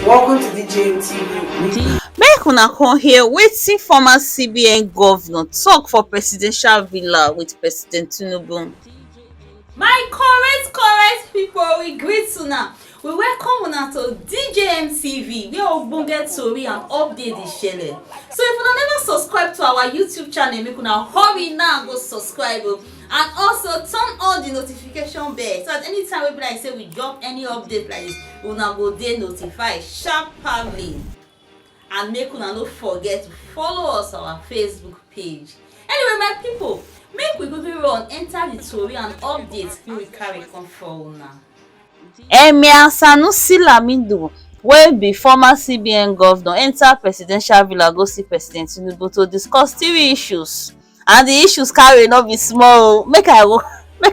Welcome to DJM TV. Make una come hear wetin former CBN governor tok for presidential villa with President Tinubu. My correct pipo, we greet una. We welcome una to DJM TV where ogbonge tori and update dey shele. So if una never subscribe to our YouTube channel, make una hurry now go subscribe and also turn on the notification bell so that anytime we be like say we drop any update like this, una go dey notified sharply. And make una no forget to follow us on our Facebook page. Anyway, my people, make we quickly run enter the tori and updates we carry come for una. Emir Sanusi Lamido wey be former CBN governor enter presidential villa go see President Tinubu to discuss three issues, and the issues carry no be small o. Make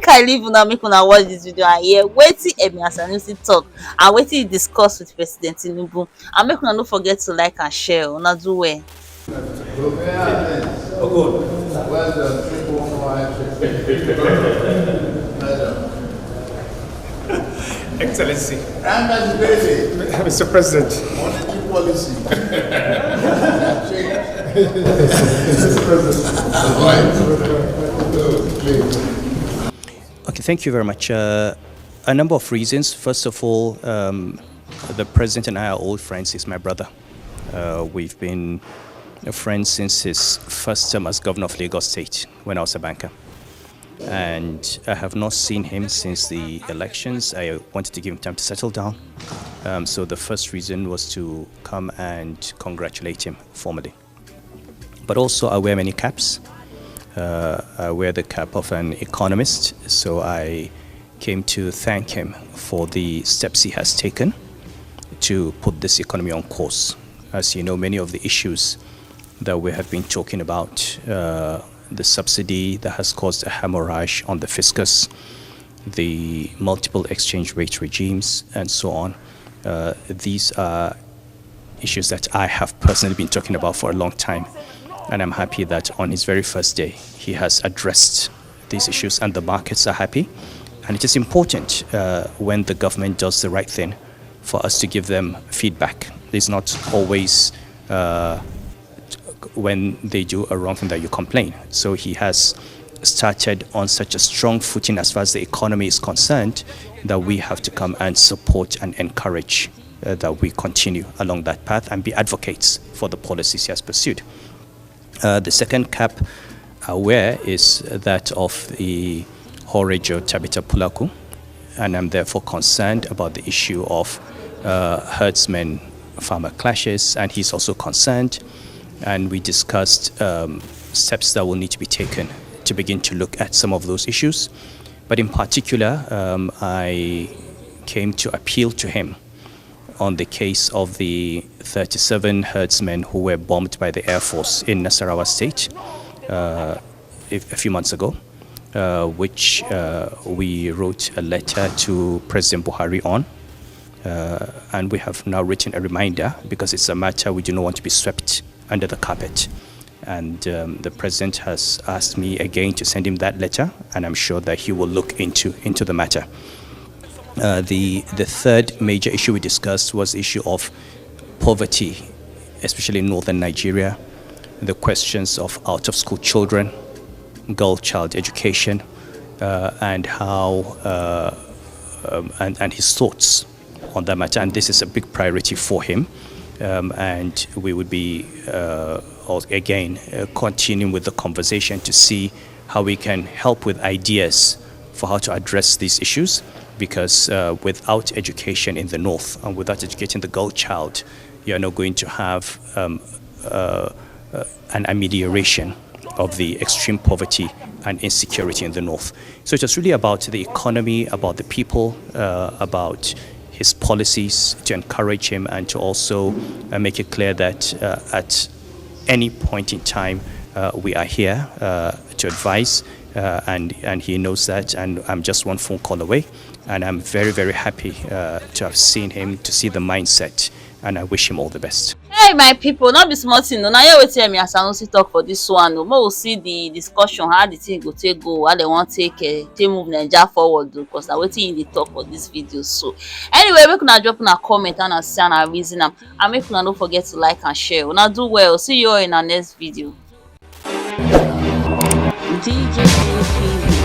I leave una make una watch this video and hear wetin Emir Sanusi talk and wetin he discuss with President Tinubu, and make una no forget to like and share. Una do well. Excellency. Mr. President. Monetary policy. Okay, thank you very much. A number of reasons. First of all, the president and I are old friends. He's my brother. We've been friends since his first term as governor of Lagos State when I was a banker. And I have not seen him since the elections. I wanted to give him time to settle down. So the first reason was to come and congratulate him formally. But also I wear many caps. I wear the cap of an economist. So I came to thank him for the steps he has taken to put this economy on course. As you know, many of the issues that we have been talking about, the subsidy that has caused a hemorrhage on the fiscus, the multiple exchange rate regimes, and so on. These are issues that I have personally been talking about for a long time. And I'm happy that on his very first day, he has addressed these issues and the markets are happy. And it is important when the government does the right thing for us to give them feedback. It's not always when they do a wrong thing that you complain. So he has started on such a strong footing as far as the economy is concerned that we have to come and support and encourage that we continue along that path and be advocates for the policies he has pursued. The second cap I wear is that of the Horejo Tabita Pulaku, and I'm therefore concerned about the issue of herdsmen-farmer clashes, and he's also concerned. And we discussed steps that will need to be taken to begin to look at some of those issues. But in particular, I came to appeal to him on the case of the 37 herdsmen who were bombed by the Air Force in Nasarawa State a few months ago, which we wrote a letter to President Buhari on. And we have now written a reminder because it's a matter we do not want to be swept under the carpet. And the president has asked me again to send him that letter, and I'm sure that he will look into the matter. The third major issue we discussed was the issue of poverty, especially in northern Nigeria, the questions of out-of-school children, girl child education, and how and his thoughts on that matter. And this is a big priority for him. And we would be, again, continuing with the conversation to see how we can help with ideas for how to address these issues. Because without education in the north and without educating the girl child, you are not going to have an amelioration of the extreme poverty and insecurity in the north. So it was really about the economy, about the people, about his policies, to encourage him and to also make it clear that at any point in time we are here to advise, and he knows that, and I'm just one phone call away, and I'm very, very happy to have seen him, to see the mindset, and I wish him all the best. Hey my people, not be small thing o. Na hear wetin Emi Sanusi talk for this one o. Make we see the discussion, how the thing go take go, how they wan take move Naija forward o, because na wetin him dey talk for this video so. Anyway, make una drop una comment and una see and reason am, and make una no forget to like and share. Una do well. See you all in our next video. DJ TV.